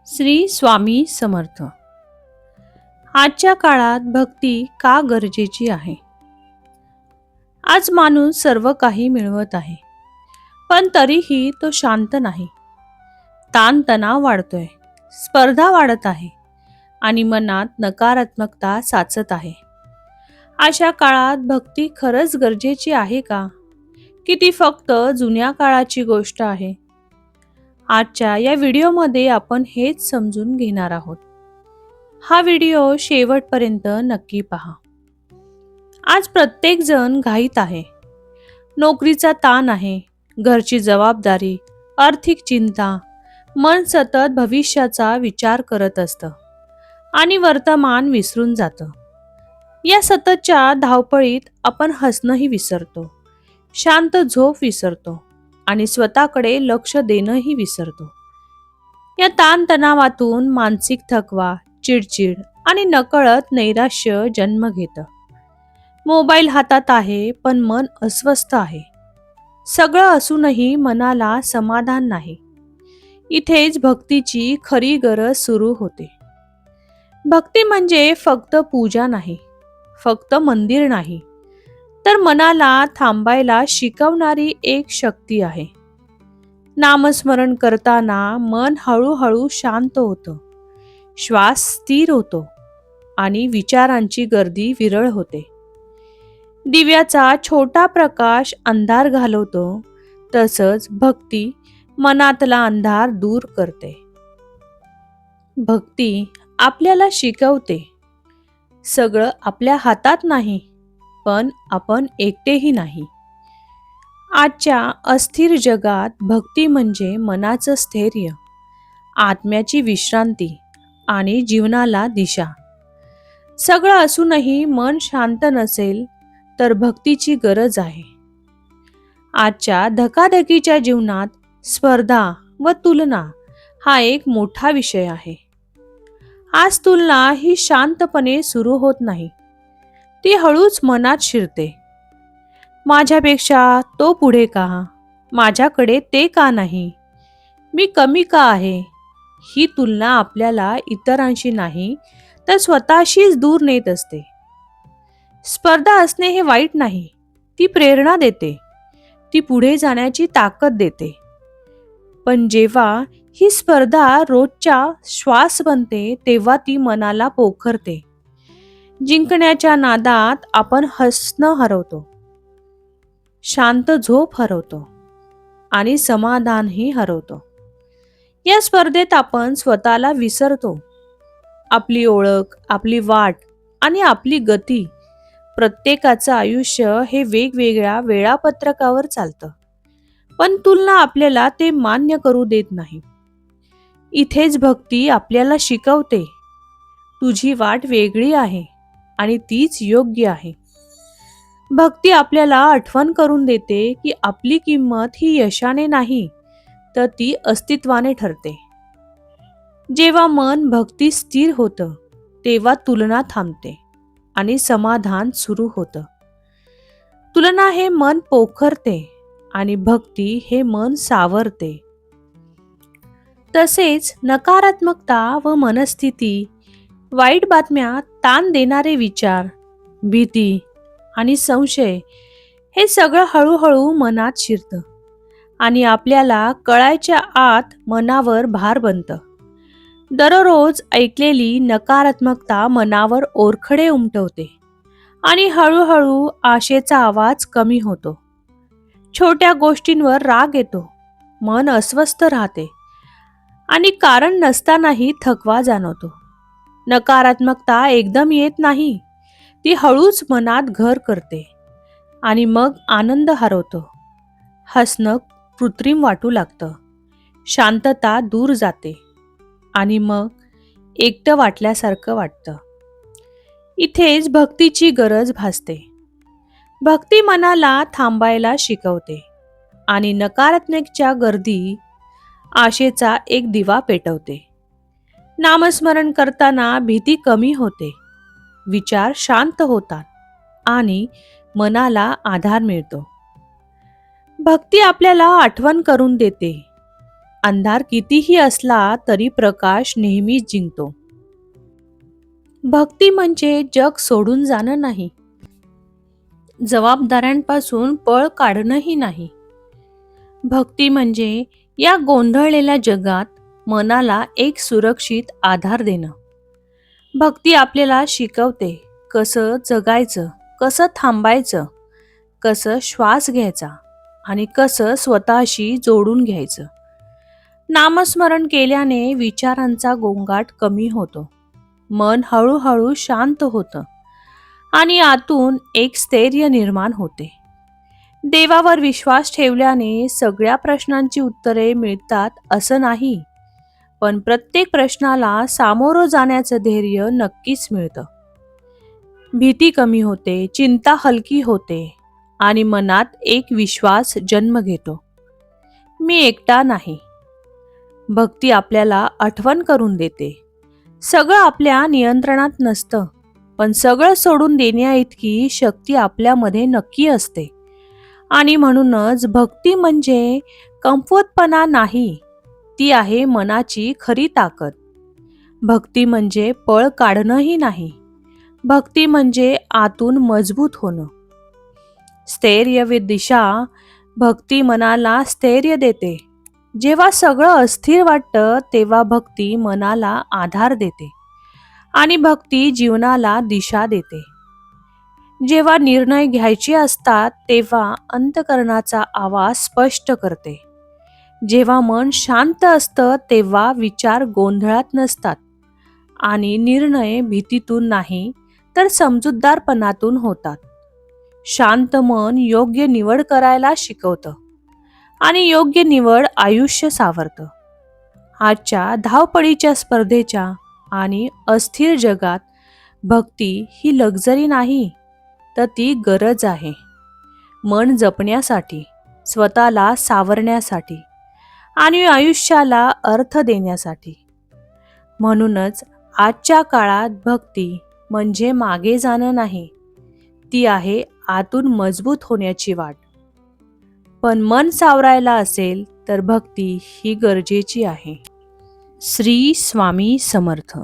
श्री स्वामी समर्थ. आजच्या काळात भक्ती का गरजेची आहे? आज माणूस सर्व काही मिळवत आहे, पण तरीही तो शांत नाही. ताणतणाव वाढतोय, स्पर्धा वाढत आहे आणि मनात नकारात्मकता साचत आहे. अशा काळात भक्ती खरंच गरजेची आहे का, की ती फक्त जुन्या काळाची गोष्ट आहे? आजच्या या व्हिडिओमध्ये आपण हेच समजून घेणार आहोत. हा व्हिडिओ शेवटपर्यंत नक्की पहा. आज प्रत्येक जण घाईत आहे. नोकरीचा ताण आहे, घरची जबाबदारी, आर्थिक चिंता, मन सतत भविष्याचा विचार करत असतं आणि वर्तमान विसरून जातं. या सततच्या धावपळीत आपण हसणंही विसरतो, शांत झोप विसरतो आणि स्वतःकडे लक्ष देणंही विसरतो. या ताणतणावातून मानसिक थकवा, चिडचिड आणि नकळत नैराश्य जन्म घेतं. मोबाईल हातात आहे पण मन अस्वस्थ आहे. सगळं असूनही मनाला समाधान नाही. इथेच भक्तीची खरी गरज सुरू होते. भक्ती म्हणजे फक्त पूजा नाही, फक्त मंदिर नाही, तर मनाला थांबायला शिकवणारी एक शक्ती आहे. नामस्मरण करताना मन हळूहळू शांत होतं, श्वास स्थिर होतो आणि विचारांची गर्दी विरळ होते. दिव्याचा छोटा प्रकाश अंधार घालवतो, तसंच भक्ती मनातला अंधार दूर करते. भक्ती आपल्याला शिकवते, सगळं आपल्या हातात नाही, पण आपण एकटेही नाही. आजच्या अस्थिर जगात भक्ती म्हणजे मनाचं स्थैर्य, आत्म्याची विश्रांती आणि जीवनाला दिशा. सगळं असूनही मन शांत नसेल तर भक्तीची गरज आहे. आजच्या धकाधकीच्या जीवनात स्पर्धा व तुलना हा एक मोठा विषय आहे. आज तुलना ही शांतपणे सुरू होत नाही, ती हळूच मनात शिरते. माझ्यापेक्षा तो पुढे का, माझ्याकडे ते का नाही, मी कमी का आहे? ही तुलना आपल्याला इतरांशी नाही तर स्वतःशीच दूर नेत असते. स्पर्धा असणे हे वाईट नाही, ती प्रेरणा देते, ती पुढे जाण्याची ताकद देते. पण जेव्हा ही स्पर्धा रोजच्या श्वास बनते तेव्हा ती मनाला पोखरते. जिंकण्याच्या नादात आपण हसणं हरवतो, शांत झोप हरवतो आणि समाधानही हरवतो. या स्पर्धेत आपण स्वतःला विसरतो. आपली ओळख, आपली वाट आणि आपली गती. प्रत्येकाचं आयुष्य हे वेगवेगळ्या वेळापत्रकावर चालतं, पण तुलना आपल्याला ते मान्य करू देत नाही. इथेच भक्ती आपल्याला शिकवते, तुझी वाट वेगळी आहे आणि तीच योग्य आहे. भक्ती आपल्याला आठवण करून देते की आपली किंमत ही यशाने नाही, तर ती अस्तित्वाने ठरते. जेव्हा मन भक्ती स्थिर होतं, तेव्हा तुलना थांबते आणि समाधान सुरू होतं. तुलना हे मन पोखरते आणि भक्ती हे मन सावरते. तसेच नकारात्मकता व मनस्थिती, वाईट बातम्या, ताण देणारे विचार, भीती आणि संशय हे सगळं हळूहळू मनात शिरतं आणि आपल्याला कळायच्या आत मनावर भार बनतं. दररोज ऐकलेली नकारात्मकता मनावर ओरखडे उमटवते आणि हळूहळू आशेचा आवाज कमी होतो. छोट्या गोष्टींवर राग येतो, मन अस्वस्थ राहते आणि कारण नसतानाही थकवा जाणवतो. नकारात्मकता एकदम येत नाही, ती हळूच मनात घर करते आणि मग आनंद हरवतो. हसणं कृत्रिम वाटू लागतं, शांतता दूर जाते आणि मग एकटं वाटल्यासारखं वाटतं. इथेच भक्तीची गरज भासते. भक्ती मनाला थांबायला शिकवते आणि नकारात्मकच्या गर्दी आशेचा एक दिवा पेटवते. नामस्मरण करताना भीती कमी होते, विचार शांत होतात आणि मनाला आधार मिळतो. भक्ती आपल्याला आठवण करून देते, अंधार कितीही असला तरी प्रकाश नेहमीच जिंकतो. भक्ती म्हणजे जग सोडून जाणं नाही, जबाबदाऱ्यांपासून पळ काढणंही नाही. भक्ती म्हणजे या गोंधळलेल्या जगात मनाला एक सुरक्षित आधार देणं. भक्ती आपल्याला शिकवते कसं जगायचं, कसं थांबायचं, कसं श्वास घ्यायचा आणि कसं स्वतःशी जोडून घ्यायचं. नामस्मरण केल्याने विचारांचा गोंगाट कमी होतो, मन हळूहळू शांत होतं आणि आतून एक स्थैर्य निर्माण होते. देवावर विश्वास ठेवल्याने सगळ्या प्रश्नांची उत्तरे मिळतात असं नाही, पण प्रत्येक प्रश्नाला सामोरं जाण्याचं धैर्य नक्कीच मिळतं. भीती कमी होते, चिंता हलकी होते आणि मनात एक विश्वास जन्म घेतो. मी एकटा नाही. भक्ती आपल्याला आठवण करून देते, सगळं आपल्या नियंत्रणात नसतं, पण सगळं सोडून देण्याइतकी शक्ती आपल्यामध्ये नक्की असते. आणि म्हणूनच भक्ती म्हणजे कमकुवतपणा नाही, ती आहे मनाची खरी ताकद. भक्ती म्हणजे पळ काढणंही नाही, भक्ती म्हणजे आतून मजबूत होणं. स्थैर्य व दिशा. भक्ती मनाला स्थैर्य देते. जेव्हा सगळं अस्थिर वाटतं तेव्हा भक्ती मनाला आधार देते आणि भक्ती जीवनाला दिशा देते. जेव्हा निर्णय घ्यायचे असतात तेव्हा अंतःकरणाचा आवाज स्पष्ट करते. जेव्हा मन शांत असतं तेव्हा विचार गोंधळात नसतात आणि निर्णय भीतीतून नाही तर समजूतदारपणातून होतात. शांत मन योग्य निवड करायला शिकवतं आणि योग्य निवड आयुष्य सावरतं. आजच्या धावपळीच्या स्पर्धेच्या आणि अस्थिर जगात भक्ती ही लक्झरी नाही, तर ती गरज आहे. मन जपण्यासाठी, स्वतःला सावरण्यासाठी आणि आयुष्याला अर्थ देण्यासाठी. म्हणूनच आजच्या काळात भक्ती म्हणजे मागे जाणं नाही, ती आहे आतून मजबूत होण्याची वाट. पण मन सावरायला असेल तर भक्ती ही गरजेची आहे. श्री स्वामी समर्थ.